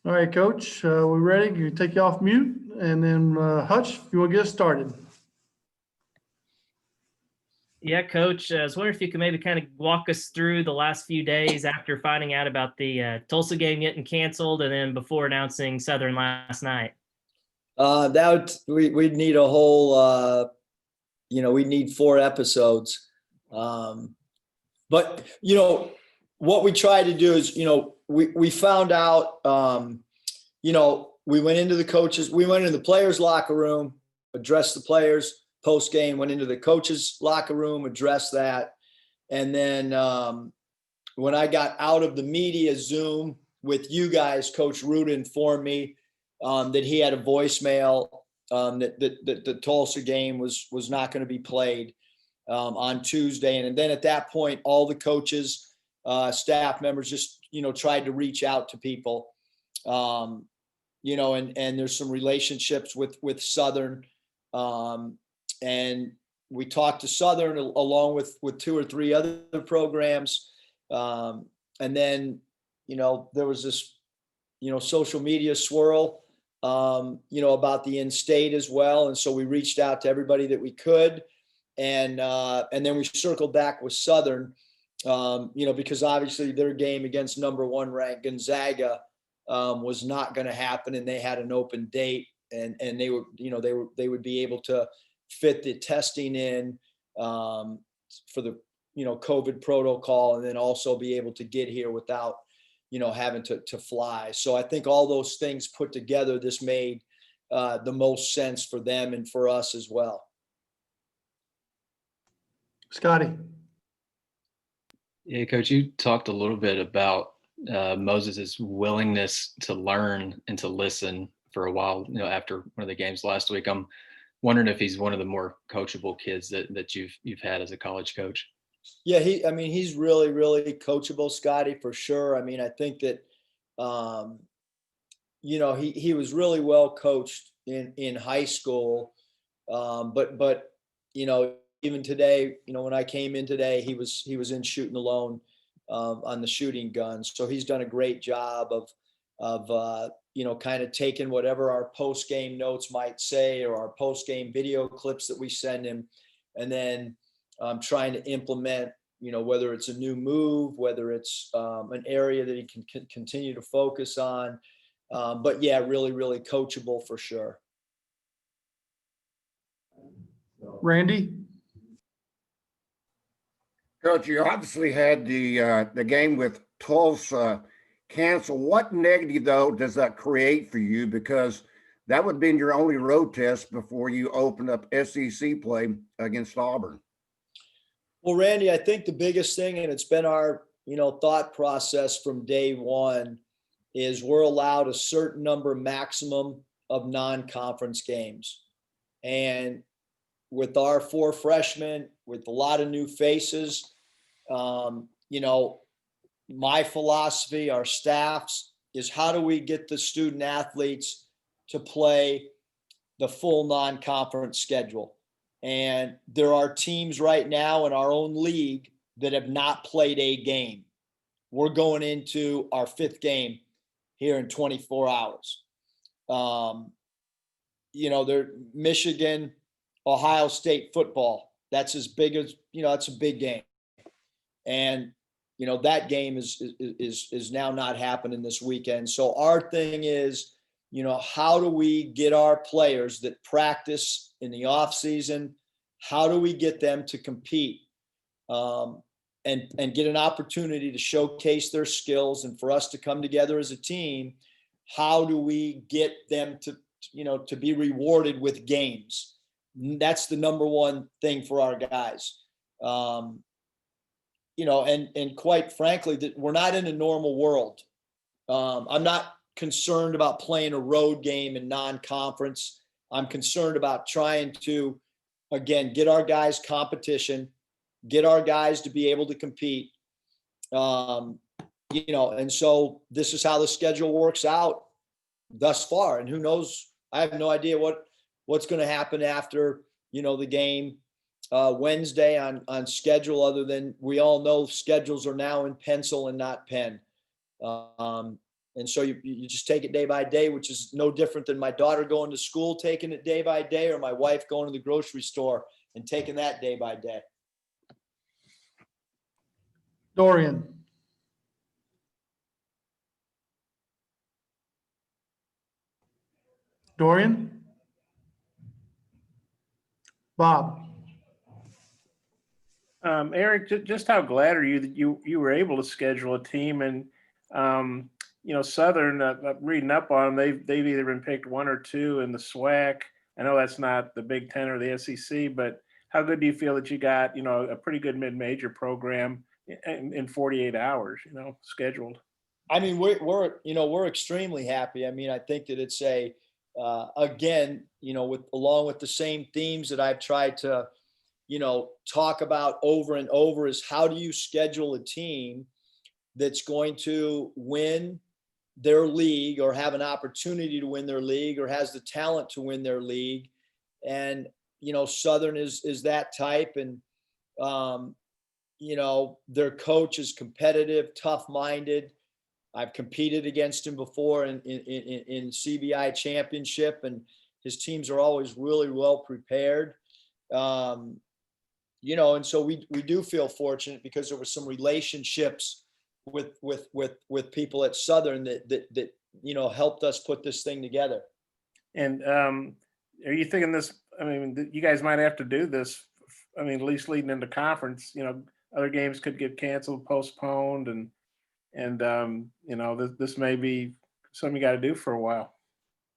All right, Coach, we're ready. You take you off mute, and then Hutch, if you want to get us started. Yeah, Coach, I was wondering if you could maybe kind of walk us through the last few days after finding out about the Tulsa game getting canceled and then before announcing Southern last night. We'd need a whole, we'd need 4 episodes. But, what we tried to do is, we found out, we went into the players' locker room, addressed the players post game, went into the coaches' locker room, addressed that. And then when I got out of the media Zoom with you guys, Coach Ruda informed me that he had a voicemail that the Tulsa game was not going to be played on Tuesday. And then at that point, all the coaches, staff members just, tried to reach out to people, and there's some relationships with Southern. And we talked to Southern along with 2 or 3 other programs. And then, there was this, social media swirl, about the in-state as well. And so we reached out to everybody that we could. And then we circled back with Southern, because obviously their game against number 1 ranked Gonzaga was not going to happen, and they had an open date, and they would be able to fit the testing in for the COVID protocol, and then also be able to get here without having to fly. So I think all those things put together, this made the most sense for them and for us as well. Scotty. Yeah, Coach, you talked a little bit about Moses's willingness to learn and to listen for a while, after one of the games last week. I'm wondering if he's one of the more coachable kids that you've had as a college coach. Yeah, he's really, really coachable, Scotty, for sure. I think that, he was really well coached in high school. But even today, when I came in today, he was in shooting alone on the shooting gun. So he's done a great job of kind of taking whatever our post game notes might say, or our post game video clips that we send him, and then trying to implement, whether it's a new move, whether it's an area that he can continue to focus on. But yeah, really, really coachable for sure. Randy. Coach, you obviously had the game with Tulsa canceled. What negative, though, does that create for you? Because that would have been your only road test before you open up SEC play against Auburn. Well, Randy, I think the biggest thing, and it's been our, thought process from day one, is we're allowed a certain number maximum of non-conference games. And with our 4 freshmen, with a lot of new faces, my philosophy, our staff's, is how do we get the student athletes to play the full non-conference schedule? And there are teams right now in our own league that have not played a game. We're going into our 5th game here in 24 hours. They're Michigan, Ohio State football. That's as big as, that's a big game. And, that game is now not happening this weekend. So our thing is, how do we get our players that practice in the off season? How do we get them to compete and get an opportunity to showcase their skills, and for us to come together as a team? How do we get them to be rewarded with games? That's the number one thing for our guys. And quite frankly, that we're not in a normal world. I'm not concerned about playing a road game in non-conference. I'm concerned about trying to, again, get our guys competition, get our guys to be able to compete. And so this is how the schedule works out thus far. And who knows? I have no idea what's going to happen after, the game Wednesday on schedule, other than we all know schedules are now in pencil and not pen. And so you just take it day by day, which is no different than my daughter going to school, taking it day by day, or my wife going to the grocery store and taking that day by day. Dorian. Dorian. Bob. Eric, just how glad are you that you were able to schedule a team? And Southern, reading up on them, they've either been picked 1 or 2 in the SWAC. I know that's not the Big Ten or the SEC, but how good do you feel that you got a pretty good mid-major program in 48 hours, scheduled? I mean, we're extremely happy. I mean, I think that it's again, along with the same themes that I've tried to, talk about over and over, is how do you schedule a team that's going to win their league or have an opportunity to win their league or has the talent to win their league. And, Southern is that type. And, their coach is competitive, tough-minded. I've competed against him before in CBI championship, and his teams are always really well prepared. And so we do feel fortunate because there were some relationships with people at Southern that helped us put this thing together. And are you thinking this? I mean, you guys might have to do this. I mean, at least leading into conference, other games could get canceled, postponed, and this may be something you got to do for a while.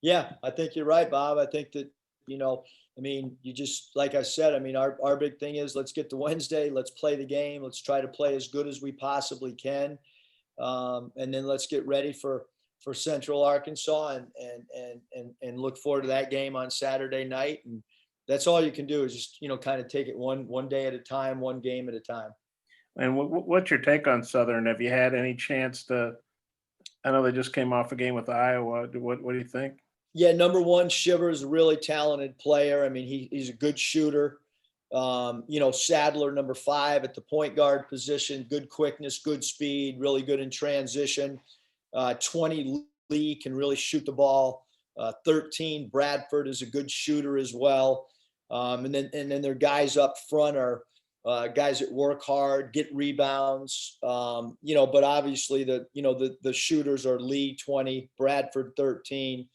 Yeah, I think you're right, Bob. I think that, you just, like I said, our big thing is let's get to Wednesday, let's play the game, let's try to play as good as we possibly can. And then let's get ready for Central Arkansas and look forward to that game on Saturday night. And that's all you can do is just, kind of take it one day at a time, one game at a time. And what's your take on Southern? Have you had any chance to, I know they just came off a game with Iowa. What do you think? Yeah, number one, Shiver is a really talented player. I mean, he's a good shooter. Sadler, number 5 at the point guard position, good quickness, good speed, really good in transition. 20, Lee can really shoot the ball. 13, Bradford is a good shooter as well. And then their guys up front are guys that work hard, get rebounds. But obviously the shooters are Lee 20, Bradford 13.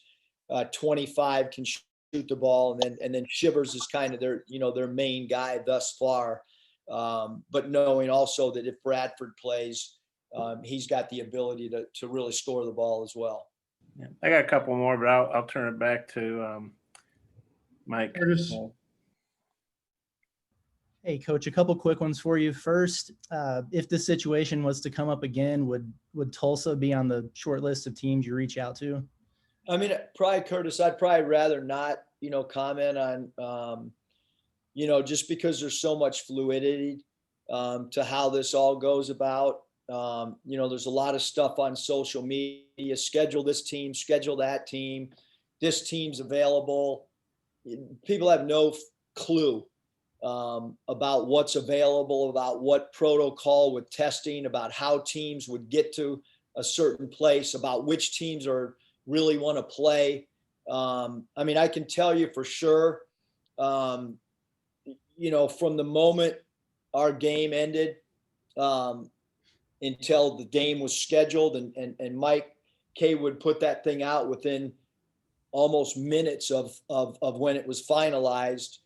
25 can shoot the ball, and then Shivers is kind of their main guy thus far. But knowing also that if Bradford plays, he's got the ability to really score the ball as well. Yeah. I got a couple more, but I'll turn it back to Mike. Curtis. Hey, Coach, a couple quick ones for you. First, if this situation was to come up again, would Tulsa be on the short list of teams you reach out to? Probably, Curtis, I'd probably rather not, comment on, just because there's so much fluidity to how this all goes about. There's a lot of stuff on social media, schedule this team, schedule that team, this team's available. People have no clue about what's available, about what protocol with testing, about how teams would get to a certain place, about which teams really want to play. I can tell you for sure, from the moment our game ended until the game was scheduled, and Mike K would put that thing out within almost minutes of when it was finalized.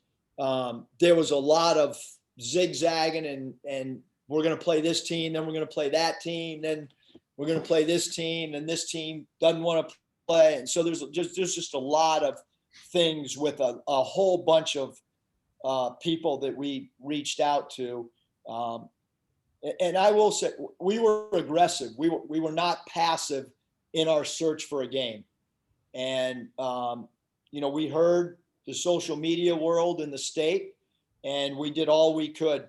There was a lot of zigzagging and we're going to play this team, then we're going to play that team, then we're going to play this team, and this team doesn't want to play. And so there's just a lot of things with a whole bunch of people that we reached out to. And I will say we were aggressive. We were not passive in our search for a game. And, we heard the social media world in the state, and we did all we could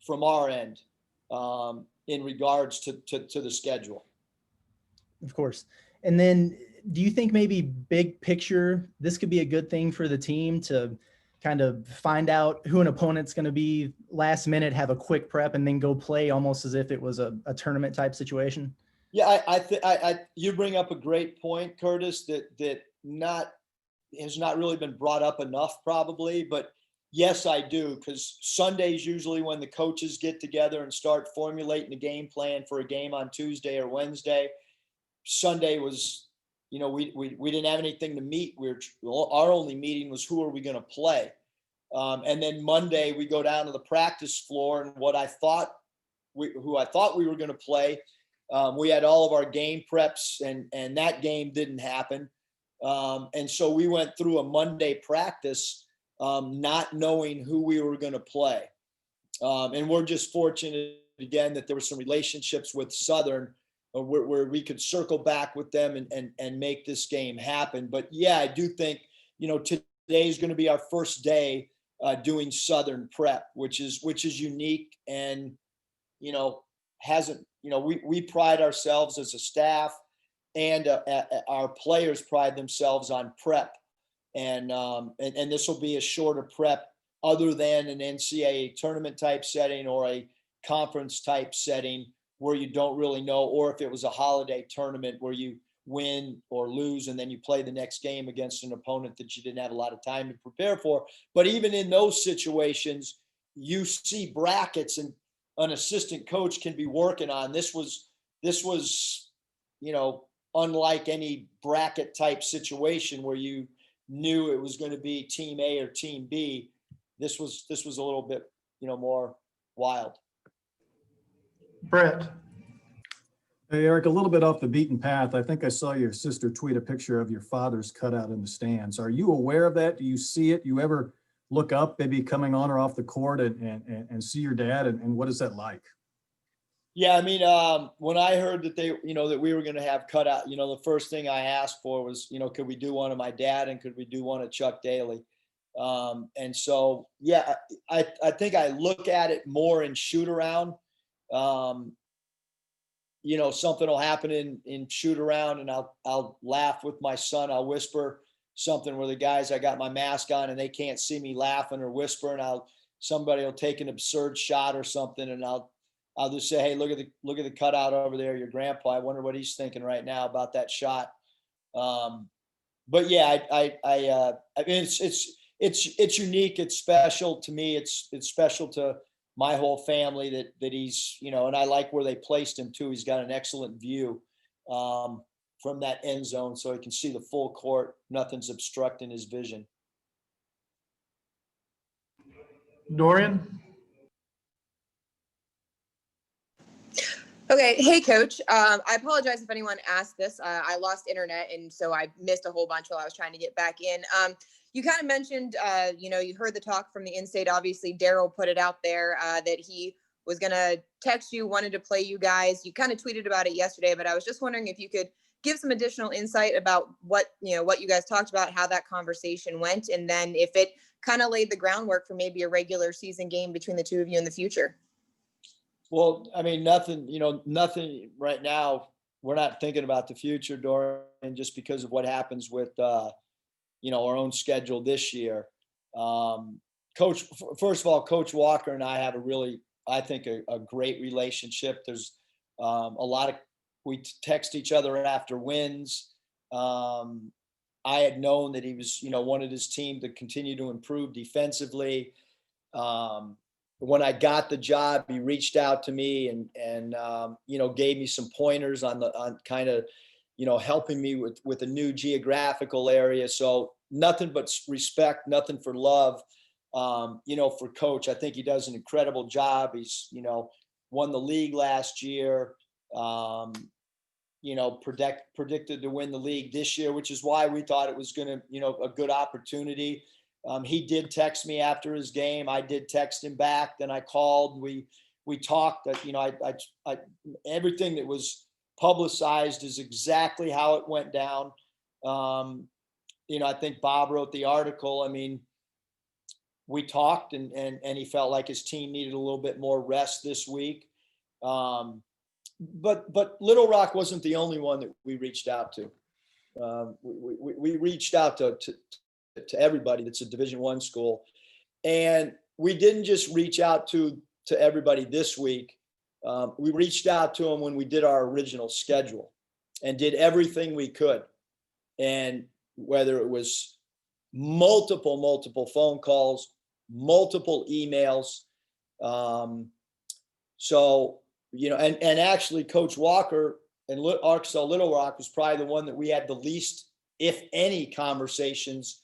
from our end in regards to the schedule. Of course. And then do you think maybe big picture, this could be a good thing for the team to kind of find out who an opponent's going to be last minute, have a quick prep, and then go play almost as if it was a tournament type situation? Yeah, I think you bring up a great point, Curtis, that has not really been brought up enough probably, but yes, I do, because Sunday's usually when the coaches get together and start formulating a game plan for a game on Tuesday or Wednesday. Sunday was, we didn't have anything to meet. Our only meeting was who are we going to play, and then Monday we go down to the practice floor and who I thought we were going to play. We had all of our game preps, and that game didn't happen. And so we went through a Monday practice, not knowing who we were going to play. And we're just fortunate again that there were some relationships with Southern where we could circle back with them and make this game happen. But yeah, I do think, today is going to be our first day doing Southern prep, which is unique and, hasn't, we pride ourselves as a staff, and our players pride themselves on prep, and this will be a shorter prep other than an NCAA tournament type setting or a conference type setting where you don't really know, or if it was a holiday tournament where you win or lose and then you play the next game against an opponent that you didn't have a lot of time to prepare for. But even in those situations, you see brackets and an assistant coach can be working on. This was, unlike any bracket type situation where you knew it was going to be team A or team B. This was a little bit, more wild. Brett. Hey, Eric, a little bit off the beaten path. I think I saw your sister tweet a picture of your father's cutout in the stands. Are you aware of that? Do you see it? You ever look up, maybe coming on or off the court and see your dad? And what is that like? Yeah, I mean, when I heard that that we were going to have cutout, the first thing I asked for was, could we do one of my dad and could we do one of Chuck Daly? And so, yeah, I think I look at it more in shoot around. Something will happen in shoot around and I'll laugh with my son. I'll whisper something where the guys, I got my mask on and they can't see me laughing or whispering. Somebody will take an absurd shot or something and I'll just say, hey, look at the cutout over there, your grandpa. I wonder what he's thinking right now about that shot. But yeah, I mean, it's unique. It's special to me. It's special to my whole family that he's, and I like where they placed him too. He's got an excellent view from that end zone, so he can see the full court. Nothing's obstructing his vision. Dorian. Okay. Hey, Coach. I apologize if anyone asked this. I lost internet, and so I missed a whole bunch while I was trying to get back in. You kind of mentioned, you heard the talk from the in-state. Obviously, Daryl put it out there that he was going to text you, wanted to play you guys. You kind of tweeted about it yesterday, but I was just wondering if you could give some additional insight about what you guys talked about, how that conversation went, and then if it kind of laid the groundwork for maybe a regular season game between the two of you in the future. Well, I mean, nothing right now. We're not thinking about the future, Dorian, just because of what happens with, our own schedule this year. Coach, first of all, Coach Walker and I have I think a great relationship. There's we text each other after wins. I had known that he was, wanted his team to continue to improve defensively. When I got the job, he reached out to me and gave me some pointers on kind of, helping me with a new geographical area. So nothing but respect, nothing for love, for Coach. I think he does an incredible job. He's, won the league last year, predicted to win the league this year, which is why we thought it was going to, a good opportunity. He did text me after his game. I did text him back. Then I called. We talked. I everything that was publicized is exactly how it went down. I think Bob wrote the article. I mean, we talked and he felt like his team needed a little bit more rest this week. But Little Rock wasn't the only one that we reached out to. We reached out to everybody that's a Division I school. And we didn't just reach out to everybody this week. we reached out to them when we did our original schedule and did everything we could. And whether it was multiple phone calls, multiple emails. So, and actually Coach Walker and Arkansas Little Rock was probably the one that we had the least, if any, conversations,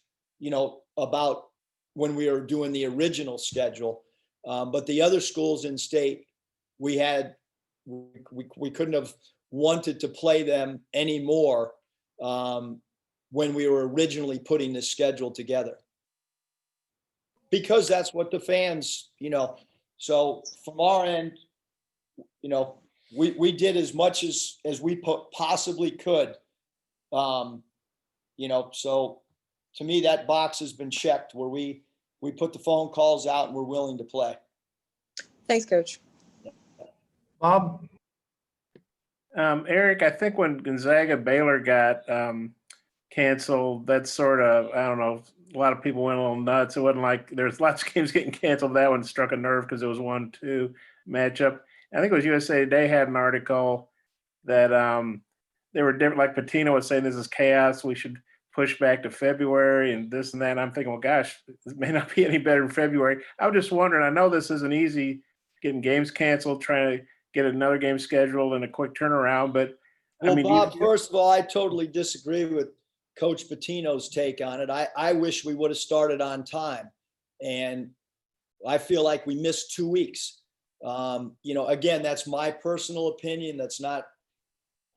about when we were doing the original schedule. But the other schools in state, we couldn't have wanted to play them anymore when we were originally putting this schedule together. Because that's what the fans, so from our end, we did as much as we possibly could. So to me, that box has been checked where we put the phone calls out and we're willing to play. Thanks, Coach. Bob? Eric, I think when Gonzaga Baylor got canceled, that's sort of, I don't know, a lot of people went a little nuts. It wasn't like there's lots of games getting canceled. That one struck a nerve because it was 1-2 matchup. I think it was USA Today had an article that they were different. Like Patino was saying, this is chaos. We should push back to February and this and that. And I'm thinking, well, gosh, it may not be any better in February. I was just wondering, I know this isn't easy getting games canceled, trying to get another game scheduled in a quick turnaround. But well, I mean, Bob, first of all, I totally disagree with Coach Patino's take on it. I wish we would have started on time. And I feel like we missed 2 weeks. Again, that's my personal opinion. That's not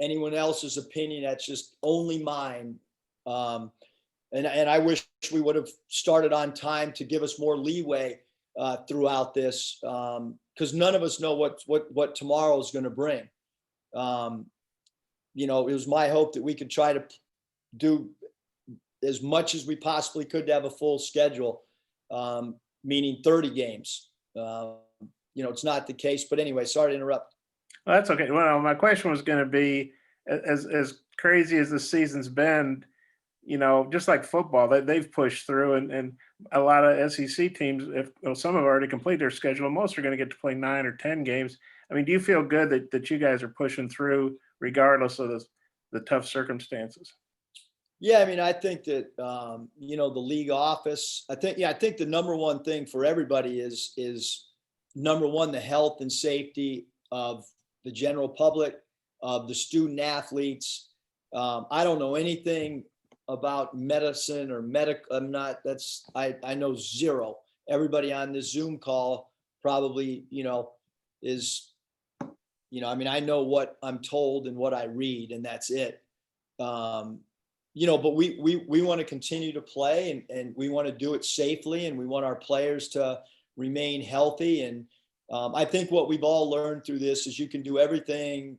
anyone else's opinion. That's just only mine. And I wish we would have started on time to give us more leeway throughout this, because none of us know what tomorrow is going to bring. It was my hope that we could try to do as much as we possibly could to have a full schedule, meaning 30 games. It's not the case, but anyway, sorry to interrupt. Well, that's okay. Well, my question was going to be, as crazy as the season's been, just like football, they've pushed through, and a lot of SEC teams, some have already completed their schedule, most are going to get to play 9 or 10 games. I mean, do you feel good that you guys are pushing through regardless of the tough circumstances? Yeah, I mean, I think that the league office. I think the number one thing for everybody is number one, the health and safety of the general public, of the student athletes. I don't know anything about medicine or I know zero. Everybody on this Zoom call probably, is, I know what I'm told and what I read, and that's it. But we want to continue to play and we want to do it safely, and we want our players to remain healthy. And I think what we've all learned through this is you can do everything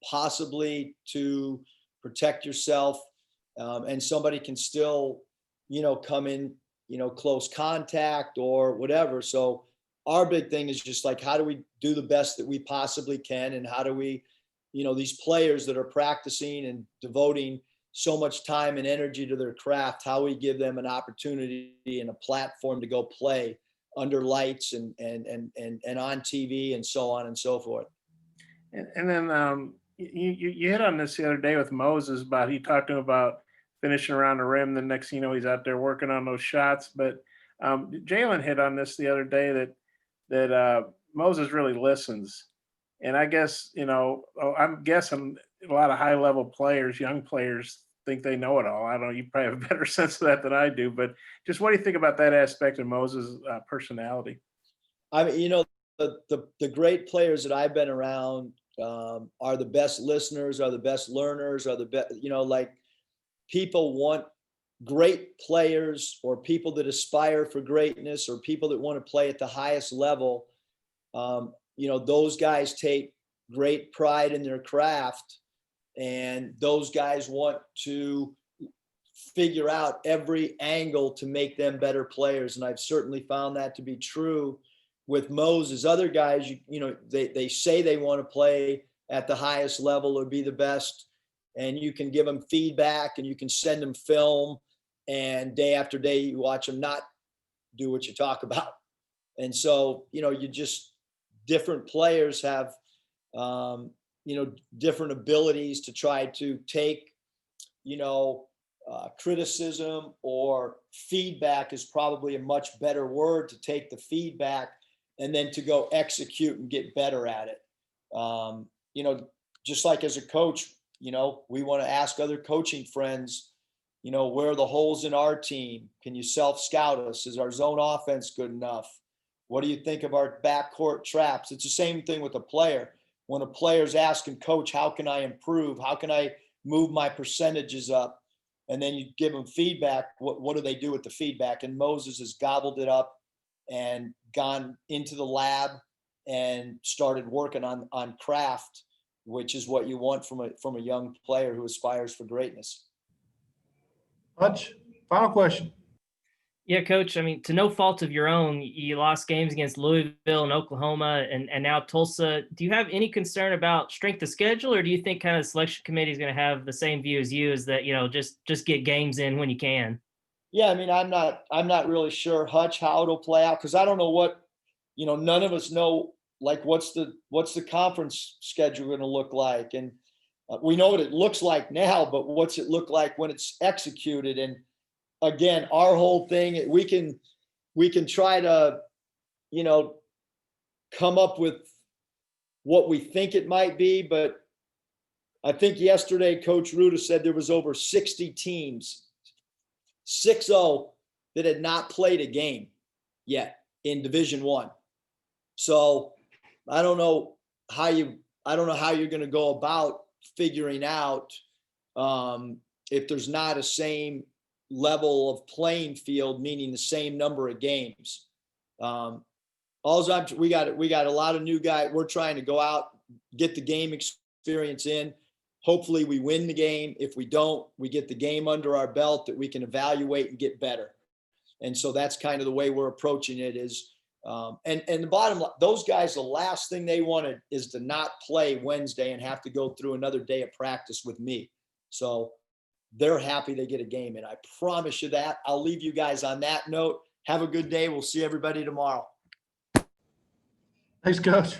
possibly to protect yourself, and somebody can still, come in, close contact or whatever. So our big thing is just like, how do we do the best that we possibly can? And how do we, these players that are practicing and devoting so much time and energy to their craft, how we give them an opportunity and a platform to go play under lights and on TV and so on and so forth. And then you hit on this the other day with Moses, about he talked to him about finishing around the rim. The next thing you know, he's out there working on those shots. But Jalen hit on this the other day that Moses really listens. And I guess, I'm guessing a lot of high level players, young players, think they know it all. I don't know, you probably have a better sense of that than I do, but just what do you think about that aspect of Moses' personality? I mean, the great players that I've been around are the best listeners, are the best learners, are the best, like people want great players, or people that aspire for greatness, or people that want to play at the highest level. Those guys take great pride in their craft, and those guys want to figure out every angle to make them better players. And I've certainly found that to be true with Moses. Other guys, they say they want to play at the highest level or be the best, and you can give them feedback and you can send them film, and day after day you watch them not do what you talk about. And so, you just different players have, different abilities to try to take, criticism or feedback is probably a much better word, to take the feedback and then to go execute and get better at it. Just like as a coach, we want to ask other coaching friends, where are the holes in our team? Can you self-scout us? Is our zone offense good enough? What do you think of our backcourt traps? It's the same thing with a player. When a player's asking, coach, how can I improve? How can I move my percentages up? And then you give them feedback. What do they do with the feedback? And Moses has gobbled it up and gone into the lab and started working on craft, which is what you want from a young player who aspires for greatness. Hutch, final question. Yeah, Coach. I mean, to no fault of your own, you lost games against Louisville and Oklahoma and now Tulsa. Do you have any concern about strength of schedule, or do you think kind of the selection committee is going to have the same view as you, is that, just get games in when you can? Yeah, I mean, I'm not really sure, Hutch, how it'll play out, because I don't know what, none of us know, like, what's the conference schedule going to look like, and we know what it looks like now, but what's it look like when it's executed? And again, our whole thing, we can try to, come up with what we think it might be, but I think yesterday Coach Ruda said there was over 60 teams, 6-0, that had not played a game yet in Division I. So I don't know how you're going to go about figuring out if there's not a same level of playing field, meaning the same number of games. We got a lot of new guys. We're trying to go out, get the game experience in. Hopefully we win the game. If we don't, we get the game under our belt that we can evaluate and get better. And so that's kind of the way we're approaching it is, and the bottom line, those guys, the last thing they wanted is to not play Wednesday and have to go through another day of practice with me. So they're happy they get a game in. I promise you that. I'll leave you guys on that note. Have a good day. We'll see everybody tomorrow. Thanks, Coach.